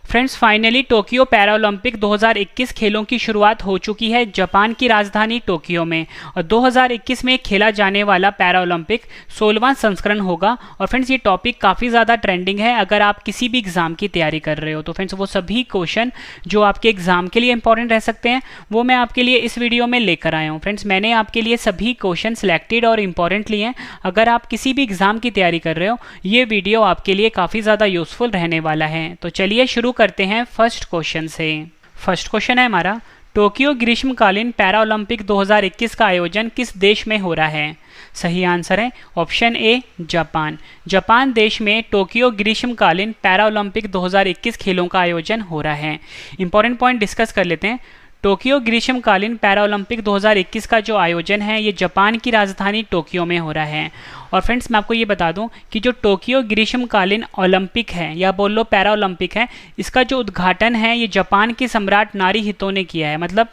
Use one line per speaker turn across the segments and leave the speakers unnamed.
Friends finally Tokyo Paralympic 2021 खेलों की शुरुआत हो चुकी है जापान की राजधानी टोक्यो में। और 2021 में खेला जाने वाला पैरालंपिक 16वां संस्करण होगा। और फ्रेंड्स ये टॉपिक काफ़ी ज़्यादा ट्रेंडिंग है। अगर आप किसी भी एग्ज़ाम की तैयारी कर रहे हो तो फ्रेंड्स वो सभी क्वेश्चन जो आपके एग्ज़ाम के लिए इंपॉर्टेंट रह सकते हैं वो मैं आपके लिए इस वीडियो में लेकर आया हूँ। फ्रेंड्स मैंने आपके लिए सभी क्वेश्चन सिलेक्टेड और इंपॉर्टेंट लिए हैं। अगर आप किसी भी एग्ज़ाम की तैयारी कर रहे हो ये वीडियो आपके लिए काफ़ी ज़्यादा यूज़फुल रहने वाला है। तो चलिए शुरू करते हैं फर्स्ट क्वेश्चन से। फर्स्ट क्वेश्चन है हमारा, टोक्यो ग्रीष्मकालीन पैरालंपिक 2021 का आयोजन किस देश में हो रहा है? सही आंसर है ऑप्शन ए जापान। जापान देश में टोक्यो ग्रीष्मकालीन पैरालंपिक 2021 खेलों का आयोजन हो रहा है। इंपॉर्टेंट पॉइंट डिस्कस कर लेते हैं। टोक्यो ग्रीष्मकालीन पैरालंपिक 2021 का जो आयोजन है ये जापान की राजधानी टोक्यो में हो रहा है। और फ्रेंड्स मैं आपको ये बता दूं कि जो टोक्यो ग्रीष्मकालीन ओलंपिक है या बोल लो पैरालंपिक है, इसका जो उद्घाटन है ये जापान के सम्राट नारुहितो ने किया है। मतलब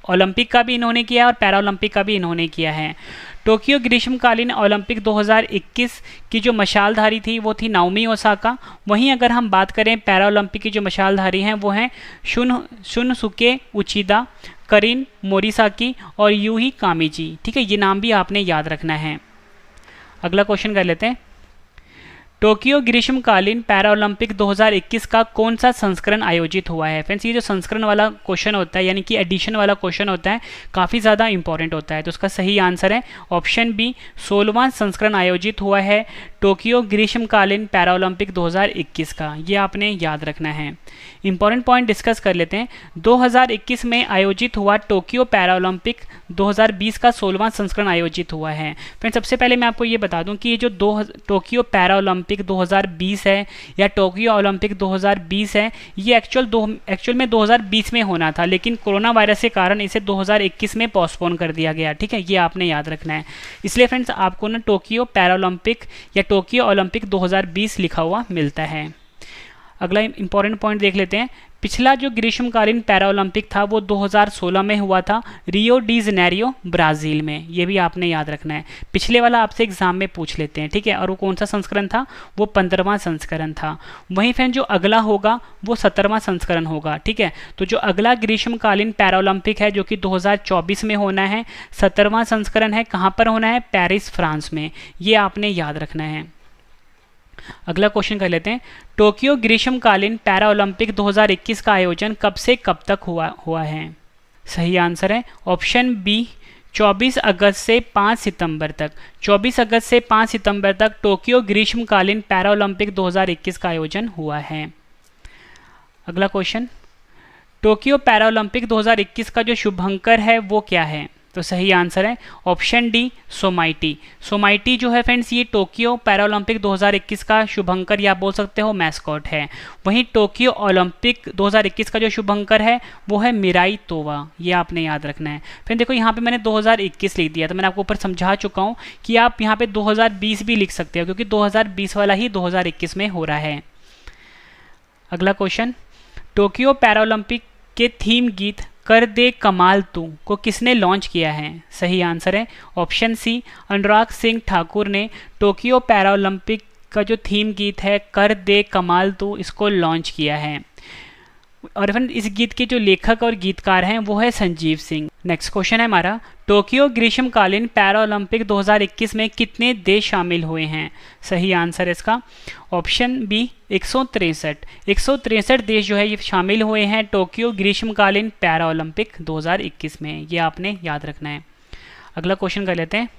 ओलंपिक का भी इन्होंने किया है और पैरालंपिक का भी इन्होंने किया है। टोक्यो ग्रीष्मकालीन ओलंपिक 2021 की जो मशालधारी थी वो थी नाओमी ओसाका। वहीं अगर हम बात करें पैरालंपिक की जो मशालधारी हैं वो हैं शुनसुके उचिदा, करिन मोरिसाकी और यूही कामिजी। ठीक है, ये नाम भी आपने याद रखना है। अगला क्वेश्चन कर लेते हैं। टोक्यो ग्रीष्मकालीन पैरालंपिक 2021 का कौन सा संस्करण आयोजित हुआ है? फ्रेंड्स ये जो संस्करण वाला क्वेश्चन होता है यानी कि एडिशन वाला क्वेश्चन होता है काफ़ी ज़्यादा इंपॉर्टेंट होता है। तो उसका सही आंसर है ऑप्शन बी 16वां संस्करण आयोजित हुआ है टोक्यो ग्रीष्मकालीन पैरालंपिक 2021 का। ये आपने याद रखना है। इंपॉर्टेंट पॉइंट डिस्कस कर लेते हैं। 2021 में आयोजित हुआ टोक्यो पैरालंपिक 2020 का 16वां संस्करण आयोजित हुआ है। फ्रेंड्स सबसे पहले मैं आपको ये बता दूं कि ये जो टोक्यो पैरालंपिक 2020 है या टोक्यो ओलंपिक 2020 है ये एक्चुअल में 2020 में होना था, लेकिन कोरोना वायरस के कारण इसे 2021 में पोस्टपोन कर दिया गया। ठीक है, ये आपने याद रखना है। इसलिए फ्रेंड्स आपको ना टोक्यो पैरालंपिक या टोक्यो ओलंपिक 2020 लिखा हुआ मिलता है। अगला इंपॉर्टेंट पॉइंट देख लेते हैं। पिछला जो ग्रीष्मकालीन पैरालंपिक था वो 2016 में हुआ था रियो डी जेनेरियो ब्राज़ील में। ये भी आपने याद रखना है। पिछले वाला आपसे एग्जाम में पूछ लेते हैं। ठीक है, और वो कौन सा संस्करण था? वो 15वां संस्करण था। वहीं फिर जो अगला होगा वो 17वां संस्करण होगा। ठीक है, तो जो अगला ग्रीष्मकालीन पैरालंपिक है जो कि 2024 में होना है, 17वां संस्करण है, कहाँ पर होना है? पेरिस फ्रांस में। ये आपने याद रखना है। अगला क्वेश्चन कर लेते हैं। टोक्यो ग्रीष्मकालीन पैरालंपिक 2021 का आयोजन कब से कब तक हुआ है? सही आंसर है ऑप्शन बी 24 अगस्त से 5 सितंबर तक। 24 अगस्त से 5 सितंबर तक टोक्यो ग्रीष्मकालीन पैरालंपिक 2021 का आयोजन हुआ है। अगला क्वेश्चन, टोक्यो पैरालंपिक 2021 का जो शुभंकर है वो क्या है? तो सही आंसर है ऑप्शन डी सोमाइटी। सोमाइटी जो है फ्रेंड्स ये टोक्यो पैरालंपिक 2021 का शुभंकर या बोल सकते हो मैस्कॉट है। वहीं टोक्यो ओलंपिक 2021 का जो शुभंकर है वो है मिराई तोवा। ये आपने याद रखना है। फिर देखो यहाँ पे मैंने 2021 लिख दिया, तो मैंने आपको ऊपर समझा चुका हूँ कि आप यहाँ पे 2020 भी लिख सकते हो क्योंकि 2020 वाला ही 2021 में हो रहा है। अगला क्वेश्चन, टोक्यो पैरालंपिक के थीम गीत कर दे कमाल तू को किसने लॉन्च किया है? सही आंसर है ऑप्शन सी अनुराग सिंह ठाकुर ने टोक्यो पैरालंपिक का जो थीम गीत है कर दे कमाल तू इसको लॉन्च किया है। और फिर इस गीत के जो लेखक और गीतकार हैं वो है संजीव सिंह। नेक्स्ट क्वेश्चन है हमारा, टोक्यो ग्रीष्मकालीन पैरालंपिक 2021 में कितने देश शामिल हुए हैं? सही आंसर है इसका ऑप्शन बी 163 देश जो है ये शामिल हुए हैं टोक्यो ग्रीष्मकालीन पैरालंपिक 2021 में। ये आपने याद रखना है। अगला क्वेश्चन कर लेते हैं।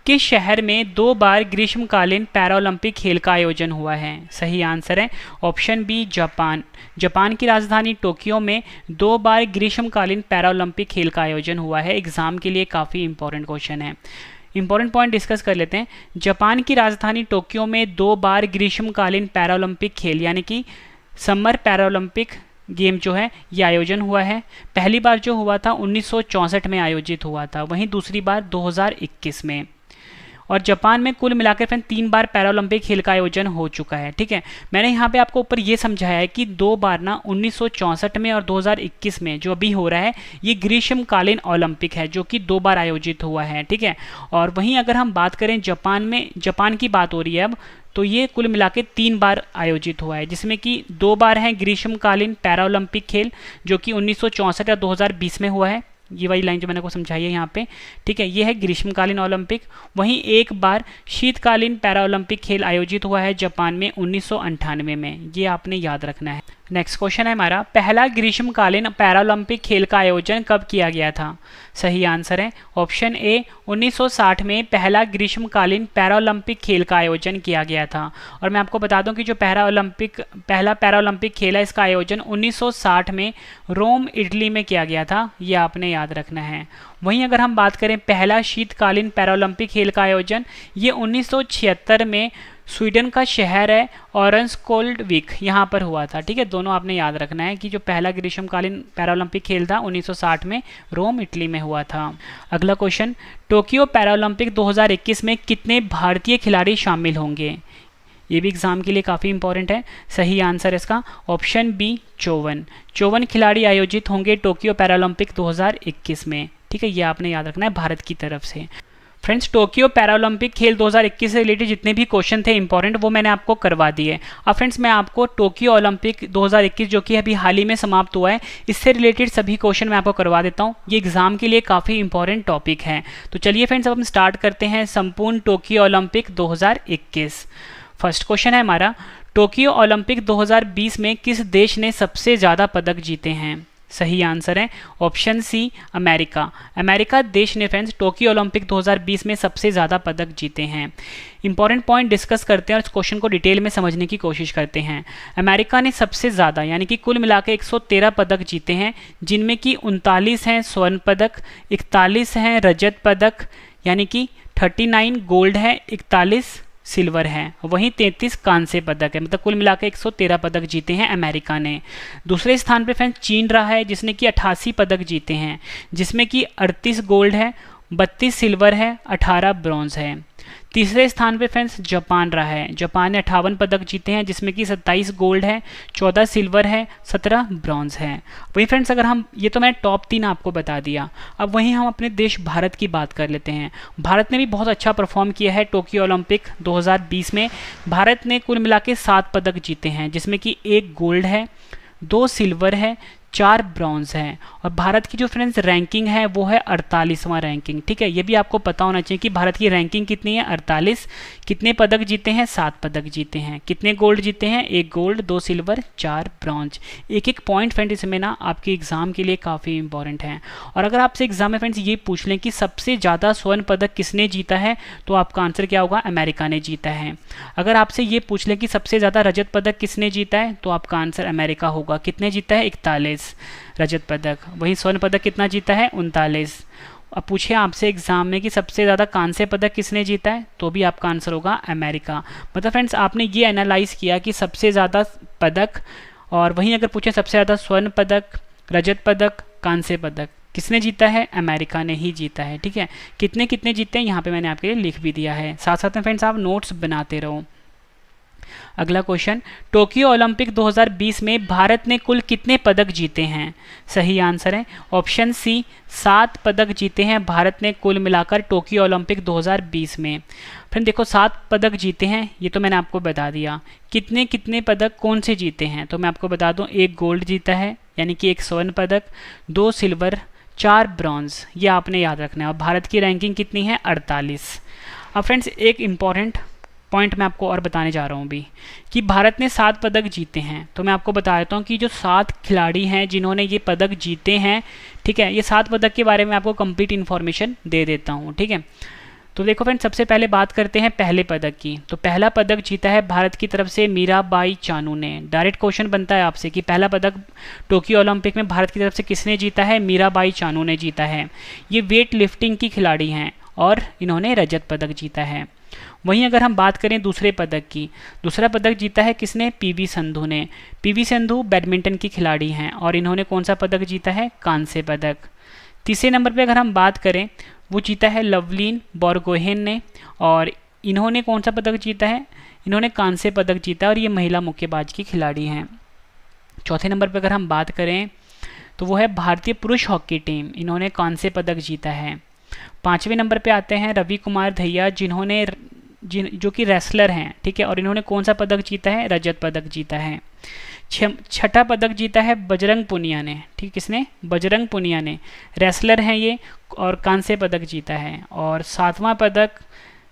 किस शहर में 2 बार ग्रीष्मकालीन पैरालंपिक खेल का आयोजन हुआ है? सही आंसर है ऑप्शन बी जापान। जापान की राजधानी टोक्यो में 2 बार ग्रीष्मकालीन पैरालंपिक खेल का आयोजन हुआ है। एग्जाम के लिए काफ़ी इंपॉर्टेंट क्वेश्चन है। इंपॉर्टेंट पॉइंट डिस्कस कर लेते हैं। जापान की राजधानी टोक्यो में 2 बार ग्रीष्मकालीन पैरालंपिक खेल यानी कि समर पैरालंपिक गेम जो है ये आयोजन हुआ है। पहली बार जो हुआ था 1964 में आयोजित हुआ था, वहीं दूसरी बार 2021 में। और जापान में कुल मिलाकर फिर 3 बार पैरालंपिक खेल का आयोजन हो चुका है। ठीक है, मैंने यहाँ पे आपको ऊपर ये समझाया है कि 2 बार ना 1964 में और 2021 में जो अभी हो रहा है ये ग्रीष्मकालीन ओलंपिक है जो कि 2 बार आयोजित हुआ है। ठीक है, और वहीं अगर हम बात करें जापान की बात हो रही है अब, तो ये कुल मिला के 3 बार आयोजित हुआ है, जिसमें कि 2 बार हैं ग्रीष्मकालीन पैरा ओलंपिक खेल जो कि 1964 या 2020 में हुआ है। ये वाली लाइन जो मैंने को समझाई है यहाँ पे, ठीक है, ये है ग्रीष्मकालीन ओलंपिक। वहीं एक बार शीतकालीन पैरा ओलंपिक खेल आयोजित हुआ है जापान में 1998 में, ये आपने याद रखना है। नेक्स्ट क्वेश्चन है हमारा, पहला ग्रीष्मकालीन पैरा ओलंपिक खेल का आयोजन कब किया गया था? सही आंसर है ऑप्शन ए 1960 में पहला ग्रीष्मकालीन पैरा ओलंपिक खेल का आयोजन किया गया था। और मैं आपको बता दूं कि जो पहला पैरा ओलंपिक खेल है इसका आयोजन 1960 में रोम इटली में किया गया था, ये आपने याद रखना है। वहीं अगर हम बात करें पहला शीतकालीन पैरा ओलंपिक खेल का आयोजन, ये 1976 में स्वीडन का शहर है ऑरेंजकोल्डविक यहाँ पर हुआ था, ठीक है। दोनों आपने याद रखना है कि जो पहला ग्रीष्मकालीन पैरा ओलंपिक खेल था 1960 में रोम इटली में हुआ था। अगला क्वेश्चन, टोक्यो पैरा ओलंपिक 2021 में कितने भारतीय खिलाड़ी शामिल होंगे? ये भी एग्जाम के लिए काफ़ी इंपॉर्टेंट है। सही आंसर इसका ऑप्शन बी 54 खिलाड़ी आयोजित होंगे टोक्यो पैरा ओलंपिक 2021 में, ठीक है, ये आपने याद रखना है भारत की तरफ से। फ्रेंड्स, टोक्यो पैरा ओलंपिक खेल 2021 से रिलेटेड जितने भी क्वेश्चन थे इंपॉर्टेंट वो मैंने आपको करवा दिए। अब फ्रेंड्स मैं आपको टोक्यो ओलंपिक 2021 जो कि अभी हाल ही में समाप्त हुआ है, इससे रिलेटेड सभी क्वेश्चन मैं आपको करवा देता हूँ। ये एग्जाम के लिए काफ़ी इंपॉर्टेंट टॉपिक है। तो चलिए फ्रेंड्स अब हम स्टार्ट करते हैं संपूर्ण टोक्यो ओलंपिक 2021। फर्स्ट क्वेश्चन है हमारा, टोक्यो ओलंपिक 2020 में किस देश ने सबसे ज़्यादा पदक जीते हैं? सही आंसर है ऑप्शन सी अमेरिका देश ने फ्रेंड्स टोक्यो ओलंपिक 2020 में सबसे ज़्यादा पदक जीते हैं। इंपॉर्टेंट पॉइंट डिस्कस करते हैं और इस क्वेश्चन को डिटेल में समझने की कोशिश करते हैं। अमेरिका ने सबसे ज़्यादा यानी कि कुल मिलाकर 113 पदक जीते हैं, जिनमें कि 39 हैं स्वर्ण पदक, 41 हैं रजत पदक यानी कि 39 गोल्ड है, 41 सिल्वर है, वहीं 33 कांस्य पदक है। मतलब कुल मिलाकर 113 पदक जीते हैं अमेरिका ने। दूसरे स्थान पे फ्रेंड्स चीन रहा है जिसने कि 88 पदक जीते हैं, जिसमें कि 38 गोल्ड है, 32 सिल्वर है, 18 ब्रॉन्ज है। तीसरे स्थान पे फ्रेंड्स जापान रहा है। जापान ने 58 पदक जीते हैं, जिसमें कि 27 गोल्ड है, 14 सिल्वर है, 17 ब्रॉन्ज है। वहीं फ्रेंड्स अगर हम ये तो मैं टॉप 3 आपको बता दिया, अब वहीं हम अपने देश भारत की बात कर लेते हैं। भारत ने भी बहुत अच्छा परफॉर्म किया है टोक्यो ओलंपिक 2020 में। भारत ने कुल मिला के 7 पदक जीते हैं, जिसमें कि 1 गोल्ड है, 2 सिल्वर है, 4 ब्रॉन्ज है। और भारत की जो फ्रेंड्स रैंकिंग है वो है 48वां रैंकिंग, ठीक है। ये भी आपको पता होना चाहिए कि भारत की रैंकिंग कितनी है, 48। कितने पदक जीते हैं, 7 पदक जीते हैं। कितने गोल्ड जीते हैं, 1 गोल्ड, 2 सिल्वर, 4 ब्रॉन्ज। एक एक पॉइंट फ्रेंड इसमें ना आपके एग्जाम के लिए काफ़ी इंपॉर्टेंट है। और अगर आपसे एग्जाम में फ्रेंड्स ये पूछ लें कि सबसे ज़्यादा स्वर्ण पदक किसने जीता है, तो आपका आंसर क्या होगा, अमेरिका ने जीता है। अगर आपसे ये पूछ लें कि सबसे ज़्यादा रजत पदक किसने जीता है, तो आपका आंसर अमेरिका होगा। कितने जीता है, 41 रजत पदक। वहीं स्वर्ण पदक कितना जीता है, 39। अब पूछे आपसे एग्जाम में कि सबसे ज़्यादा कांस्य पदक किसने जीता है, तो भी आपका आंसर होगा अमेरिका। मतलब फ्रेंड्स आपने ये एनालाइज किया कि सबसे ज़्यादा पदक, और वहीं अगर पूछे सबसे ज़्यादा स्वर्ण पदक, रजत पदक, कांस्य पदक किसने जीता है, अमेरिका ने ही जीता है, ठीक है। कितने कितने जीते हैं यहाँ पे मैंने आपके लिए लिख भी दिया है। साथ साथ में फ्रेंड्स आप नोट्स बनाते रहो। अगला क्वेश्चन, टोक्यो ओलंपिक 2020 में भारत ने कुल कितने पदक जीते हैं? सही आंसर है ऑप्शन सी 7 पदक जीते हैं भारत ने कुल मिलाकर टोक्यो ओलंपिक 2020 में। फ्रेंड देखो 7 पदक जीते हैं, ये तो मैंने आपको बता दिया। कितने कितने पदक कौन से जीते हैं, तो मैं आपको बता दूं 1 गोल्ड जीता है यानी कि 1 स्वर्ण पदक, 2 सिल्वर, 4 ब्रॉन्ज, ये आपने याद रखना है। और भारत की रैंकिंग कितनी है, 48। अब फ्रेंड्स एक इम्पॉर्टेंट पॉइंट मैं आपको और बताने जा रहा हूँ भी कि भारत ने 7 पदक जीते हैं। तो मैं आपको बता देता हूँ कि जो 7 खिलाड़ी हैं जिन्होंने ये पदक जीते हैं, ठीक है, ये 7 पदक के बारे में आपको कंप्लीट इन्फॉर्मेशन दे देता हूँ, ठीक है। तो देखो फ्रेंड सबसे पहले बात करते हैं पहले पदक की। तो पहला पदक जीता है भारत की तरफ से मीराबाई चानू ने। डायरेक्ट क्वेश्चन बनता है आपसे कि पहला पदक टोक्यो ओलंपिक में भारत की तरफ से किसने जीता है, मीराबाई चानू ने जीता है। ये वेट लिफ्टिंग की खिलाड़ी हैं और इन्होंने रजत पदक जीता है। वहीं अगर हम बात करें दूसरे पदक की, दूसरा पदक जीता है किसने, पीवी संधू ने। पीवी संधू बैडमिंटन की खिलाड़ी हैं और इन्होंने कौन सा पदक जीता है, कांस्य पदक। तीसरे नंबर पे अगर हम बात करें वो जीता है लवलीन बोरगोहेन ने और इन्होंने कौन सा पदक जीता है, इन्होंने कांस्य पदक जीता और ये महिला मुक्केबाज की खिलाड़ी हैं। चौथे नंबर पर अगर हम बात करें तो वो है भारतीय पुरुष हॉकी टीम, इन्होंने कांस्य पदक जीता है। 5वें नंबर पे आते हैं रवि कुमार दहिया, जिन्होंने जिन जो कि रेसलर हैं, ठीक है, और इन्होंने कौन सा पदक जीता है? रजत पदक जीता है। छठा पदक जीता है बजरंग पुनिया ने, ठीक, किसने? बजरंग पुनिया ने, रेसलर हैं ये, और कांस्य पदक जीता है। और सातवां पदक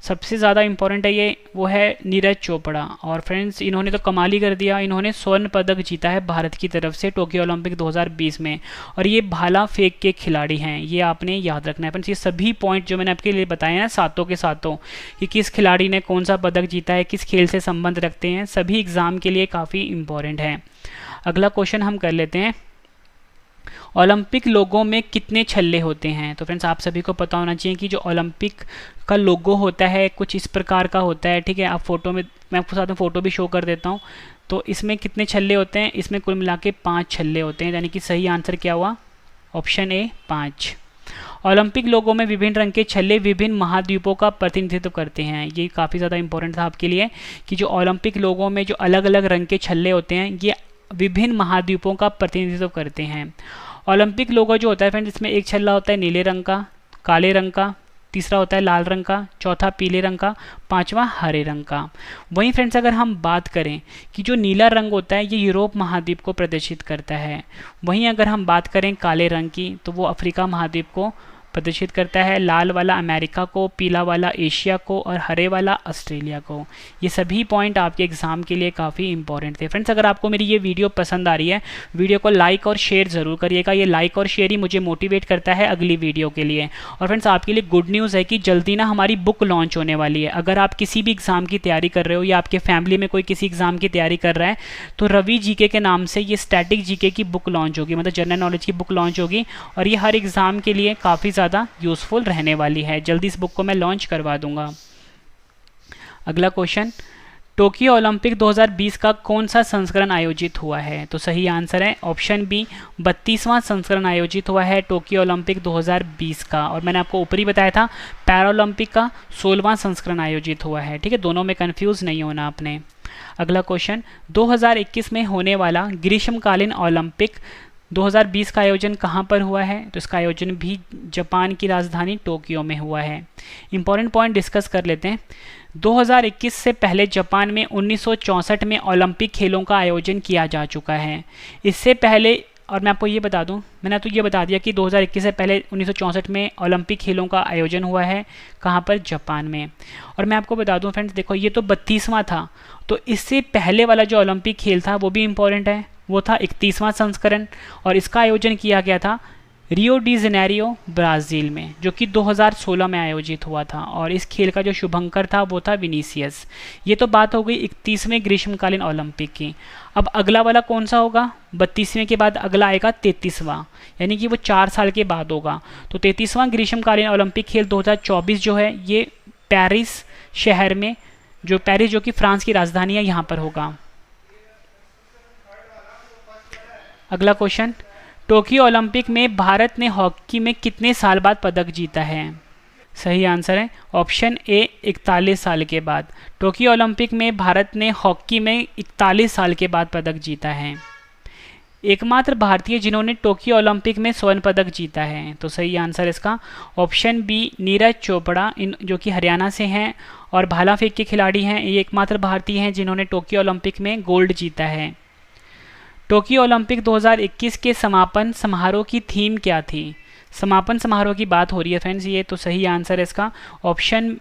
सबसे ज़्यादा इम्पोर्टेंट है ये, वो है नीरज चोपड़ा। और फ्रेंड्स इन्होंने तो कमाल ही कर दिया, इन्होंने स्वर्ण पदक जीता है भारत की तरफ से टोक्यो ओलंपिक 2020 में, और ये भाला फेंक के खिलाड़ी हैं, ये आपने याद रखना है फ्रेंड्स। ये सभी पॉइंट जो मैंने आपके लिए बताए हैं सातों के सातों, कि किस खिलाड़ी ने कौन सा पदक जीता है, किस खेल से संबंध रखते हैं, सभी एग्ज़ाम के लिए काफ़ी इम्पोर्टेंट है। अगला क्वेश्चन हम कर लेते हैं, ओलंपिक लोगो में कितने छल्ले होते हैं? तो फ्रेंड्स आप सभी को पता होना चाहिए कि जो ओलंपिक का लोगो होता है कुछ इस प्रकार का होता है, ठीक है। आप फोटो में, मैं आपको साथ में फ़ोटो भी शो कर देता हूँ। तो इसमें कितने छल्ले होते हैं? इसमें कुल मिला के 5 छल्ले होते हैं, यानी कि सही आंसर क्या हुआ? Option A 5। ओलंपिक लोगों में विभिन्न रंग के छल्ले विभिन्न महाद्वीपों का प्रतिनिधित्व करते हैं। ये काफ़ी ज़्यादा इंपॉर्टेंट था आपके लिए कि जो ओलंपिक लोगों में जो अलग अलग रंग के छल्ले होते हैं ये विभिन्न महाद्वीपों का प्रतिनिधित्व करते हैं। ओलंपिक लोगो जो होता है फ्रेंड्स, इसमें एक छल्ला होता है नीले रंग का, काले रंग का, तीसरा होता है लाल रंग का, चौथा पीले रंग का, पांचवा हरे रंग का। वहीं फ्रेंड्स अगर हम बात करें कि जो नीला रंग होता है ये यूरोप महाद्वीप को प्रदर्शित करता है, वहीं अगर हम बात करें काले रंग की तो वो अफ्रीका महाद्वीप को प्रदर्शित करता है, लाल वाला अमेरिका को, पीला वाला एशिया को, और हरे वाला ऑस्ट्रेलिया को। ये सभी पॉइंट आपके एग्जाम के लिए काफ़ी इंपॉर्टेंट थे। फ्रेंड्स अगर आपको मेरी ये वीडियो पसंद आ रही है, वीडियो को लाइक और शेयर ज़रूर करिएगा। ये लाइक और शेयर ही मुझे मोटिवेट करता है अगली वीडियो के लिए। और फ्रेंड्स आपके लिए गुड न्यूज़ है कि जल्दी ना हमारी बुक लॉन्च होने वाली है। अगर आप किसी भी एग्ज़ाम की तैयारी कर रहे हो या आपके फैमिली में कोई किसी एग्ज़ाम की तैयारी कर रहा है तो रवि जीके के नाम से ये स्टैटिक जीके की बुक लॉन्च होगी, मतलब जनरल नॉलेज की बुक लॉन्च होगी, और ये हर एग्ज़ाम के लिए काफ़ी ज़्यादा यूजफुल रहने वाली है। जल्दी इस बुक को मैं लॉन्च करवा दूंगा। अगला क्वेश्चन, टोक्यो ओलंपिक 2020 का कौन सा संस्करण आयोजित हुआ है? तो सही आंसर है ऑप्शन बी, 32वां संस्करण आयोजित हुआ है टोक्यो ओलंपिक 2020 का। और मैंने आपको ऊपर ही बताया था पैरालंपिक का 16वां संस्करण आयोजित हुआ है, ठीक है, दोनों में कंफ्यूज नहीं होना आपने। अगला क्वेश्चन, 2021 में होने वाला ग्रीष्मकालीन ओलंपिक 2020 का आयोजन कहाँ पर हुआ है? तो इसका आयोजन भी जापान की राजधानी टोक्यो में हुआ है। इंपॉर्टेंट पॉइंट डिस्कस कर लेते हैं। 2021 से पहले जापान में 1964 में ओलंपिक खेलों का आयोजन किया जा चुका है। इससे पहले, और मैं आपको ये बता दूं, मैंने तो ये बता दिया कि 2021 से पहले 1964 में ओलंपिक खेलों का आयोजन हुआ है, कहाँ पर? जापान में। और मैं आपको बता दूं फ्रेंड्स, देखो ये तो 32वां था, तो इससे पहले वाला जो ओलंपिक खेल था वो भी इम्पोर्टेंट है, वो था 31वां संस्करण, और इसका आयोजन किया गया था रियो डी जेनेरियो ब्राज़ील में, जो कि 2016 में आयोजित हुआ था। और इस खेल का जो शुभंकर था वो था विनीसियस। ये तो बात हो गई 31वें ग्रीष्मकालीन ओलंपिक की। अब अगला वाला कौन सा होगा? 32वें के बाद अगला आएगा 33वां, यानी कि वो 4 साल के बाद होगा। तो 33वां ग्रीष्मकालीन ओलंपिक खेल 2024 जो है ये पेरिस शहर में, जो पेरिस जो कि फ्रांस की राजधानी है, यहाँ पर होगा। अगला क्वेश्चन, टोक्यो ओलंपिक में भारत ने हॉकी में कितने साल बाद पदक जीता है? सही आंसर है ऑप्शन ए, 41 साल के बाद। टोक्यो ओलंपिक में भारत ने हॉकी में 41 साल के बाद पदक जीता है। एकमात्र भारतीय जिन्होंने टोक्यो ओलंपिक में स्वर्ण पदक जीता है, तो सही आंसर इसका ऑप्शन बी, नीरज चोपड़ा, जो कि हरियाणा से हैं और भाला फेंक के खिलाड़ी हैं। ये एकमात्र भारतीय हैं जिन्होंने टोक्यो ओलंपिक में गोल्ड जीता है। टोक्यो ओलंपिक 2021 के समापन समारोह की थीम क्या थी? समापन समारोह की बात हो रही है फ्रेंड्स, ये तो सही आंसर है इसका option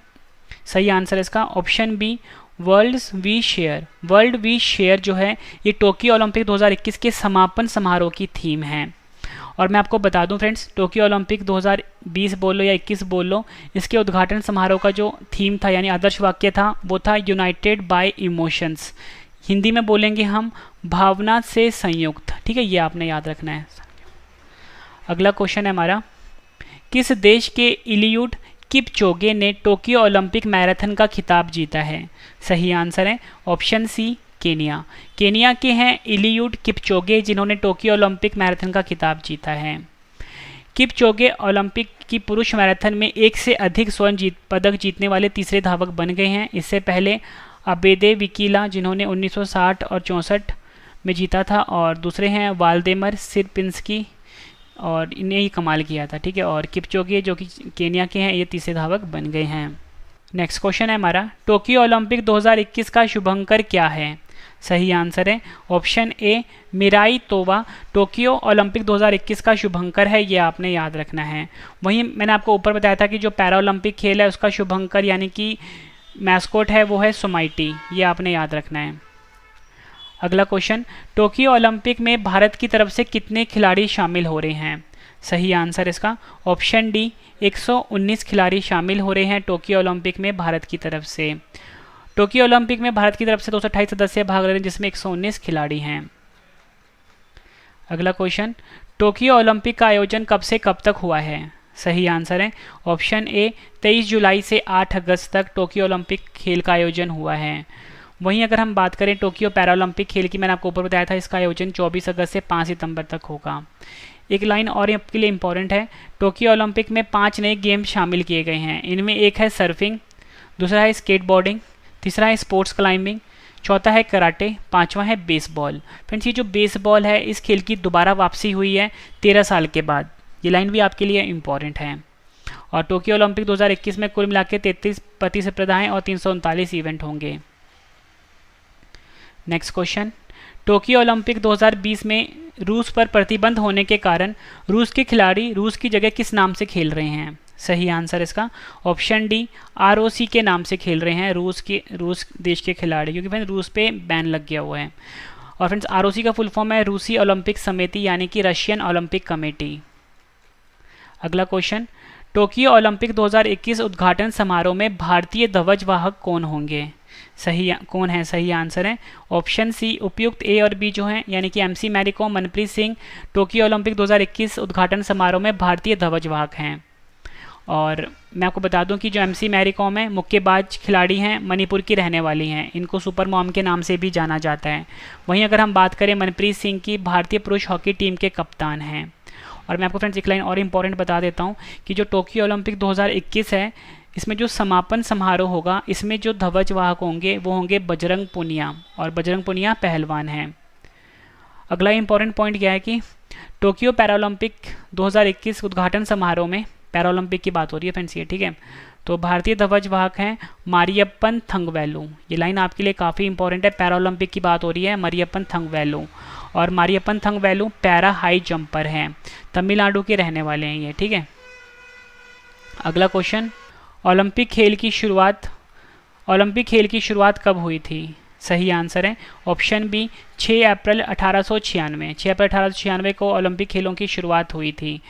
B, world we share. World we share जो है ये टोक्यो ओलंपिक 2021 के समापन समारोह की थीम है। और मैं आपको बता दूं फ्रेंड्स, टोक्यो ओलंपिक 2020 बोल लो या 21 बोल लो, इसके उद्घाटन समारोह का जो थीम था यानी आदर्श वाक्य था वो था यूनाइटेड बाय इमोशंस। हिंदी में बोलेंगे हम भावना से संयुक्त, ठीक है, ये आपने याद रखना है। अगला क्वेश्चन है हमारा, किस देश के इलियूड किपचोगे ने टोक्यो ओलंपिक मैराथन का खिताब जीता है? सही आंसर है ऑप्शन सी, केनिया। केनिया के हैं इलियूड किपचोगे जिन्होंने टोक्यो ओलंपिक मैराथन का खिताब जीता है। किपचोगे ओलंपिक की पुरुष मैराथन में एक से अधिक स्वर्ण पदक जीतने वाले तीसरे धावक बन गए हैं। इससे पहले अबेदे बिकिला जिन्होंने 1960 और 64 में जीता था, और दूसरे हैं वाल्देमर सिरपिंस्की, और इन्हें ही कमाल किया था, ठीक है। और किपचोगे जो कि केनिया के हैं ये तीसरे धावक बन गए हैं। नेक्स्ट क्वेश्चन है हमारा, टोक्यो ओलंपिक 2021 का शुभंकर क्या है? सही आंसर है option A Miraitowa Tokyo Olympic 2021 का शुभंकर है, ये आपने याद रखना है। वहीं मैंने आपको ऊपर बताया था कि जो पैरा ओलंपिक खेल है उसका शुभंकर यानी कि मैस्कोट है वो है सोमाइटी, ये आपने याद रखना है। अगला क्वेश्चन, टोक्यो ओलंपिक में भारत की तरफ से कितने खिलाड़ी शामिल हो रहे हैं? सही आंसर इसका ऑप्शन डी 119 खिलाड़ी शामिल हो रहे हैं टोक्यो ओलंपिक में भारत की तरफ से। टोक्यो ओलंपिक में भारत की तरफ से 228 सदस्य भाग रहे हैं जिसमें 119 खिलाड़ी हैं। अगला क्वेश्चन, टोक्यो ओलंपिक का आयोजन कब से कब तक हुआ है? सही आंसर है ऑप्शन ए 23 जुलाई से 8 अगस्त तक टोक्यो ओलंपिक खेल का आयोजन हुआ है। वहीं अगर हम बात करें टोक्यो पैरालंपिक खेल की, मैंने आपको ऊपर बताया था इसका आयोजन 24 अगस्त से 5 सितंबर तक होगा। एक लाइन और आपके लिए इंपॉर्टेंट है, टोक्यो ओलंपिक में 5 नए गेम शामिल किए गए हैं। इनमें एक है सर्फिंग, दूसरा है स्केटबोर्डिंग, तीसरा है स्पोर्ट्स क्लाइंबिंग, चौथा है कराटे, पांचवा है बेसबॉल। फ्रेंड्स ये जो बेसबॉल है इस खेल की दोबारा वापसी हुई है 13 साल के बाद, ये लाइन भी आपके लिए इंपॉर्टेंट है। और टोक्यो ओलंपिक 2021 में कुल मिला के 33 प्रतिस्पर्धाएं और 339 इवेंट होंगे। नेक्स्ट क्वेश्चन, टोक्यो ओलंपिक 2020 में रूस पर प्रतिबंध होने के कारण रूस के खिलाड़ी रूस की जगह किस नाम से खेल रहे हैं? सही आंसर इसका ऑप्शन डी ROC के नाम से खेल रहे हैं रूस देश के खिलाड़ी, क्योंकि फ्रेंड्स रूस पे बैन लग गया हुआ है। और फ्रेंड्स ROC का फुल फॉर्म है रूसी ओलंपिक समिति यानी कि रशियन ओलंपिक कमेटी। अगला क्वेश्चन, टोक्यो ओलंपिक 2021 उद्घाटन समारोह में भारतीय ध्वजवाहक कौन होंगे? कौन है? सही आंसर है ऑप्शन सी उपयुक्त ए और बी जो हैं यानी कि MC Mary Kom, Manpreet Singh Tokyo Olympic 2021 उद्घाटन समारोह में भारतीय ध्वजवाहक हैं। और मैं आपको बता दूं कि जो MC मैरी कॉम है मुक्केबाज खिलाड़ी हैं, मणिपुर की रहने वाली हैं, इनको सुपर मॉम के नाम से भी जाना जाता है। वहीं अगर हम बात करें मनप्रीत सिंह की, भारतीय पुरुष हॉकी टीम के कप्तान हैं। और मैं आपको फ्रेंड्स एक लाइन और इम्पॉर्टेंट बता देता हूँ कि जो टोक्यो ओलंपिक 2021 है इसमें जो समापन समारोह होगा इसमें जो ध्वजवाहक होंगे वो होंगे बजरंग पुनिया, और बजरंग पुनिया पहलवान हैं। अगला इंपॉर्टेंट पॉइंट क्या है कि टोक्यो पैरालंपिक 2021 उद्घाटन समारोह में, पैरालंपिक की बात हो रही है फ्रेंड्स ये, ठीक है, तो भारतीय ध्वजवाहक हैं मारियप्पन थंगवेलु। ये लाइन आपके लिए काफ़ी इंपॉर्टेंट है, पैरालंपिक की बात हो रही है, मारियप्पन थंगवेलु। और Mariyappan Thangavelu para high jumper हैं, तमिलनाडु के रहने वाले हैं ये, ठीक है। अगला क्वेश्चन, ओलंपिक खेल की शुरुआत कब हुई थी? सही आंसर है ऑप्शन बी 6 अप्रैल 1896। 6 अप्रैल 1896 को ओलंपिक खेलों की शुरुआत हुई थी।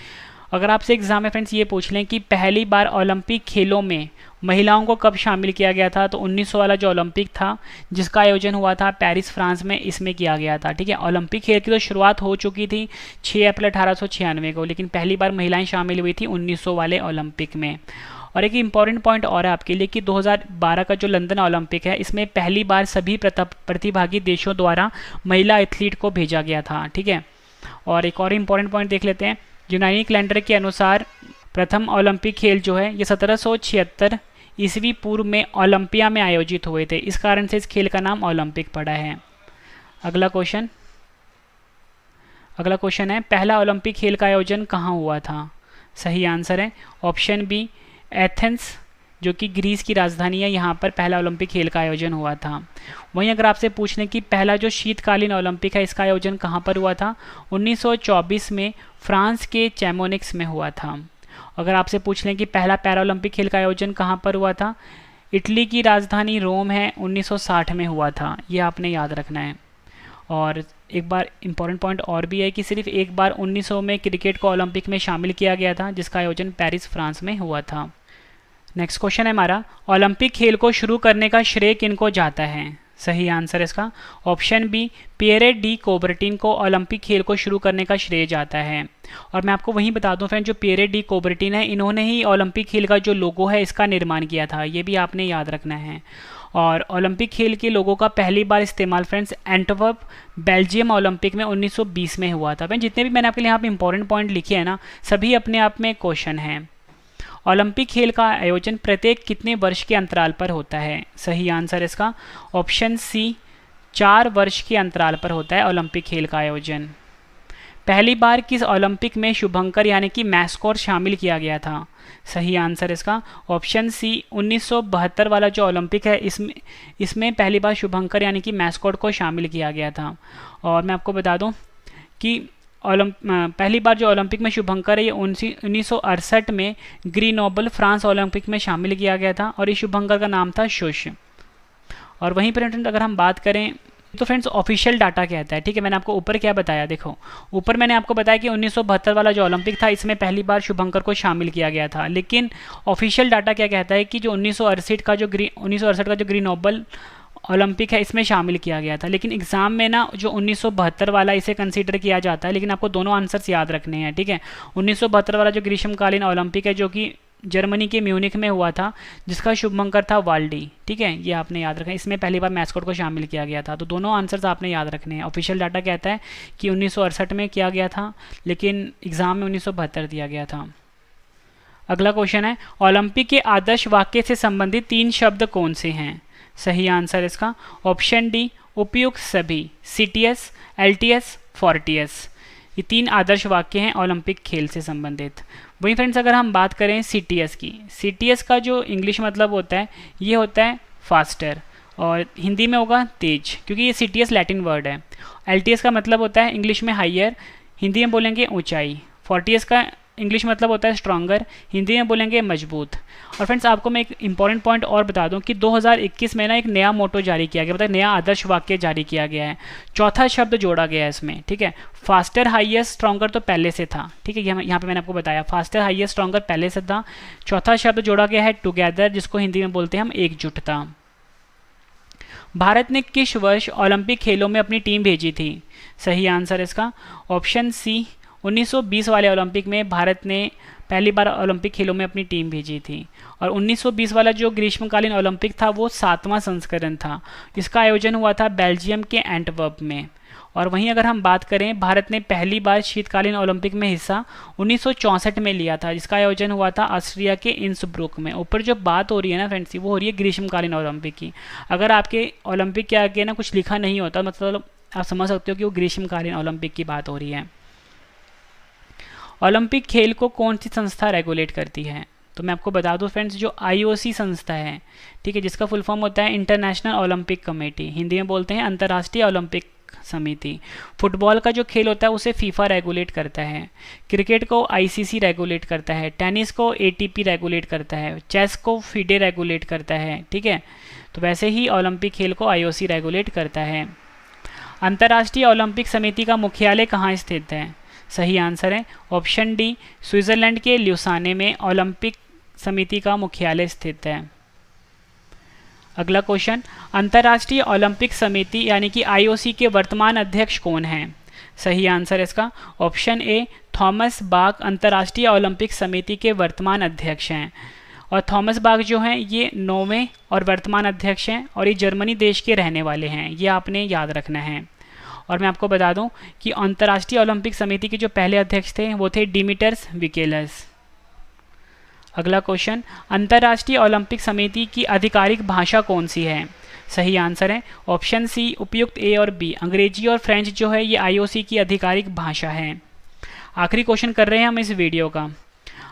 अगर आपसे एग्जाम में फ्रेंड्स ये पूछ लें कि पहली बार ओलंपिक खेलों में महिलाओं को कब शामिल किया गया था, तो 1900 वाला जो ओलंपिक था जिसका आयोजन हुआ था पेरिस फ्रांस में, इसमें किया गया था, ठीक है। ओलंपिक खेल की तो शुरुआत हो चुकी थी 6 अप्रैल 1896 को, लेकिन पहली बार महिलाएं शामिल हुई थी 1900 वाले ओलंपिक में। और एक इंपॉर्टेंट पॉइंट और है आपके लिए कि 2012 का जो लंदन ओलंपिक है इसमें पहली बार सभी प्रतिभागी देशों द्वारा महिला एथलीट को भेजा गया था, ठीक है। और एक और इम्पॉर्टेंट पॉइंट देख लेते हैं, यूनानी कैलेंडर के अनुसार प्रथम ओलंपिक खेल जो है ये 1776 ईस्वी पूर्व में ओलंपिया में आयोजित हुए थे, इस कारण से इस खेल का नाम ओलंपिक पड़ा है। अगला क्वेश्चन है, पहला ओलंपिक खेल का आयोजन कहाँ हुआ था? सही आंसर है ऑप्शन बी एथेंस, जो कि ग्रीस की राजधानी है, यहाँ पर पहला ओलंपिक खेल का आयोजन हुआ था। वहीं अगर आपसे पूछ लें कि पहला जो शीतकालीन ओलंपिक है इसका आयोजन कहाँ पर हुआ था, 1924 में फ्रांस के चैमोनिक्स में हुआ था। अगर आपसे पूछ लें कि पहला पैरालंपिक खेल का आयोजन कहाँ पर हुआ था, इटली की राजधानी रोम है, 1960 में हुआ था, ये आपने याद रखना है। और एक बार इंपॉर्टेंट पॉइंट और भी है कि सिर्फ एक बार 1900 में क्रिकेट को ओलंपिक में शामिल किया गया था जिसका आयोजन पेरिस फ्रांस में हुआ था। नेक्स्ट क्वेश्चन है हमारा, ओलंपिक खेल को शुरू करने का श्रेय किनको जाता है? सही आंसर इसका option B Pierre de Coubertin को ओलंपिक खेल को शुरू करने का श्रेय जाता है। और मैं आपको वहीं बता दूं फ्रेंड, जो पियरे डी कोबर्टिन है इन्होंने ही ओलंपिक खेल का जो लोगो है इसका निर्माण किया था, ये भी आपने याद रखना है। और ओलंपिक खेल के लोगों का पहली बार इस्तेमाल फ्रेंड्स एंटवर्प बेल्जियम ओलंपिक में 1920 में हुआ था। फ्रेंड जितने भी मैंने आपके लिए यहाँ पे इंपॉर्टेंट पॉइंट लिखे हैं ना, सभी अपने आप में क्वेश्चन हैं। ओलंपिक खेल का आयोजन प्रत्येक कितने वर्ष के अंतराल पर होता है? सही आंसर इसका ऑप्शन सी 4 वर्ष के अंतराल पर होता है ओलंपिक खेल का आयोजन। पहली बार किस ओलंपिक में शुभंकर यानी कि मैस्कॉट शामिल किया गया था? सही आंसर इसका ऑप्शन सी 1972 वाला जो ओलंपिक है इसमें पहली बार शुभंकर यानी कि मैस्कॉट को शामिल किया गया था। और मैं आपको बता दूं कि पहली बार जो ओलंपिक में शुभंकर है ये 1968 में ग्रीनोबल फ्रांस ओलंपिक में शामिल किया गया था और इस शुभंकर का नाम था शुश। और वहीं पर फ्रेंड्स अगर हम बात करें तो फ्रेंड्स ऑफिशियल डाटा कहता है, ठीक है, मैंने आपको ऊपर क्या बताया, देखो ऊपर मैंने आपको बताया कि 1972 वाला जो ओलंपिक था इसमें पहली बार शुभंकर को शामिल किया गया था, लेकिन ऑफिशियल डाटा क्या कहता है कि जो 1968 का जो ग्रीनोबल ओलंपिक है इसमें शामिल किया गया था। लेकिन एग्जाम में ना जो 1972 वाला इसे कंसीडर किया जाता है, लेकिन आपको दोनों आंसर्स याद रखने हैं, ठीक है। 1972 वाला जो ग्रीष्मकालीन ओलंपिक है जो कि जर्मनी के म्यूनिख में हुआ था, जिसका शुभंकर था वाल्डी, ठीक है, ये आपने याद रखना। इसमें पहली बार मैस्कॉट को शामिल किया गया था। तो दोनों आंसर्स आपने याद रखने हैं। ऑफिशियल डाटा कहता है कि 1968 में किया गया था, लेकिन एग्जाम में 1972 दिया गया था। अगला क्वेश्चन है, ओलंपिक के आदर्श वाक्य से संबंधित 3 शब्द कौन से हैं? सही आंसर इसका ऑप्शन डी उपयुक्त सभी, सीटीएस, एलटीएस, फोर्टीएस। ये 3 आदर्श वाक्य हैं ओलंपिक खेल से संबंधित। वहीं फ्रेंड्स अगर हम बात करें सीटीएस की, सीटीएस का जो इंग्लिश मतलब होता है ये होता है फास्टर और हिंदी में होगा तेज, क्योंकि ये सीटीएस लैटिन वर्ड है। एलटीएस का मतलब होता है इंग्लिश में हाइयर, हिंदी में बोलेंगे ऊंचाई। फोर्टीएस का इंग्लिश मतलब होता है स्ट्रॉन्गर, हिंदी में बोलेंगे मजबूत। और फ्रेंड्स आपको मैं एक इंपॉर्टेंट पॉइंट और बता दूं कि 2021 में ना एक नया मोटो जारी किया गया, मतलब नया आदर्श वाक्य जारी किया गया है। चौथा शब्द जोड़ा गया है इसमें, ठीक है। फास्टर, हाइएस्ट, स्ट्रॉन्गर तो पहले से था, ठीक है, यहाँ पे मैंने आपको बताया फास्टर, हाइएस्ट, स्ट्रॉन्गर पहले से था। चौथा शब्द जोड़ा गया है टुगेदर, जिसको हिंदी में बोलते हैं हम एकजुटता। भारत ने किस वर्ष ओलंपिक खेलों में अपनी टीम भेजी थी? सही आंसर इसका ऑप्शन सी 1920 वाले ओलंपिक में भारत ने पहली बार ओलंपिक खेलों में अपनी टीम भेजी थी। और 1920 वाला जो ग्रीष्मकालीन ओलंपिक था वो 7वां संस्करण था। इसका आयोजन हुआ था बेल्जियम के एंटवर्प में। और वहीं अगर हम बात करें, भारत ने पहली बार शीतकालीन ओलंपिक में हिस्सा 1964 में लिया था, जिसका आयोजन हुआ था ऑस्ट्रिया के इंसब्रुक में। ऊपर जो बात हो रही है ना फ्रेंड्स, वो हो रही है ग्रीष्मकालीन ओलंपिक की। अगर आपके ओलंपिक के आगे ना कुछ लिखा नहीं होता, मतलब आप समझ सकते हो कि वो ग्रीष्मकालीन ओलंपिक की बात हो रही है। ओलंपिक खेल को कौन सी संस्था रेगुलेट करती है? तो मैं आपको बता दूं फ्रेंड्स, जो आईओसी संस्था है, ठीक है, जिसका फुल फॉर्म होता है इंटरनेशनल ओलंपिक कमेटी, हिंदी में बोलते हैं अंतर्राष्ट्रीय ओलंपिक समिति। फुटबॉल का जो खेल होता है उसे फीफा रेगुलेट करता है। क्रिकेट को आईसीसी रेगुलेट करता है। टेनिस को एटीपी रेगुलेट करता है। चेस को फिडे रेगुलेट करता है, ठीक है। तो वैसे ही ओलंपिक खेल को आईओसी रेगुलेट करता है। अंतर्राष्ट्रीय ओलंपिक समिति का मुख्यालय कहाँ स्थित है? सही आंसर है ऑप्शन डी स्विट्जरलैंड के ल्यूसाने में ओलंपिक समिति का मुख्यालय स्थित है। अगला क्वेश्चन, अंतर्राष्ट्रीय ओलंपिक समिति यानी कि आईओसी के वर्तमान अध्यक्ष कौन हैं? सही आंसर इसका ऑप्शन ए थॉमस बाक अंतर्राष्ट्रीय ओलंपिक समिति के वर्तमान अध्यक्ष हैं। और थॉमस बाक जो हैं ये 9वें और वर्तमान अध्यक्ष हैं और ये जर्मनी देश के रहने वाले हैं, ये आपने याद रखना है। और मैं आपको बता दूं कि अंतर्राष्ट्रीय ओलंपिक समिति के जो पहले अध्यक्ष थे वो थे डिमिटर्स विकेलस। अगला क्वेश्चन, अंतर्राष्ट्रीय ओलंपिक समिति की आधिकारिक भाषा कौन सी है? सही आंसर है ऑप्शन सी उपयुक्त ए और बी। अंग्रेजी और फ्रेंच जो है ये आईओसी की आधिकारिक भाषा है। आखिरी क्वेश्चन कर रहे हैं हम इस वीडियो का,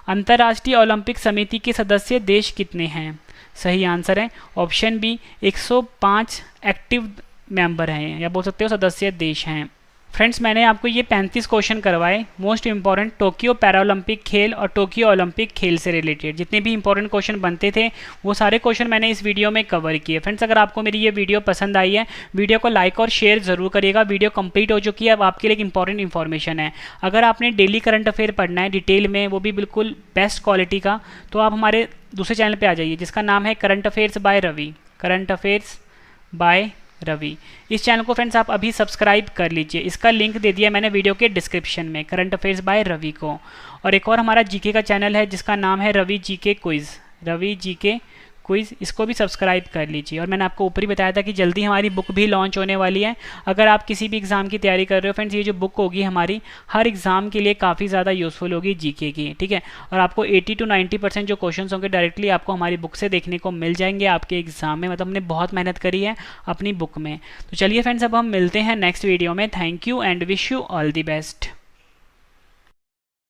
अंतर्राष्ट्रीय ओलंपिक समिति के सदस्य देश कितने हैं? सही आंसर है ऑप्शन बी 105 एक्टिव मेंबर हैं, या बोल सकते हो सदस्य देश हैं। फ्रेंड्स मैंने आपको ये 35 क्वेश्चन करवाए, मोस्ट इंपॉर्टेंट टोक्यो पैरालंपिक खेल और टोक्यो ओलंपिक खेल से रिलेटेड जितने भी इंपॉर्टेंट क्वेश्चन बनते थे वो सारे क्वेश्चन मैंने इस वीडियो में कवर किए। फ्रेंड्स अगर आपको मेरी ये वीडियो पसंद आई है, वीडियो को लाइक और शेयर जरूर करिएगा। वीडियो कंप्लीट हो चुकी है, अब आपके लिए एक इंपॉर्टेंट इन्फॉर्मेशन है। अगर आपने डेली करंट अफेयर पढ़ना है डिटेल में, वो भी बिल्कुल बेस्ट क्वालिटी का, तो आप हमारे दूसरे चैनल पर आ जाइए जिसका नाम है current affairs by Ravi. Current affairs by Ravi, इस चैनल को फ्रेंड्स आप अभी सब्सक्राइब कर लीजिए। इसका लिंक दे दिया मैंने वीडियो के डिस्क्रिप्शन में, करंट अफेयर्स बाय रवि को। और एक और हमारा जीके का चैनल है जिसका नाम है Ravi GK quiz, Ravi GK quiz, इसको भी सब्सक्राइब कर लीजिए। और मैंने आपको ऊपर ही बताया था कि जल्दी हमारी बुक भी लॉन्च होने वाली है। अगर आप किसी भी एग्जाम की तैयारी कर रहे हो फ्रेंड्स, ये जो बुक होगी हमारी हर एग्जाम के लिए काफ़ी ज़्यादा यूजफुल होगी जीके की, ठीक है। और आपको 80 to 90% जो क्वेश्चन होंगे डायरेक्टली आपको हमारी बुक से देखने को मिल जाएंगे आपके एग्जाम में। मतलब हमने बहुत मेहनत करी है अपनी बुक में। तो चलिए फ्रेंड्स अब हम मिलते हैं नेक्स्ट वीडियो में। Thank you and wish you all the best.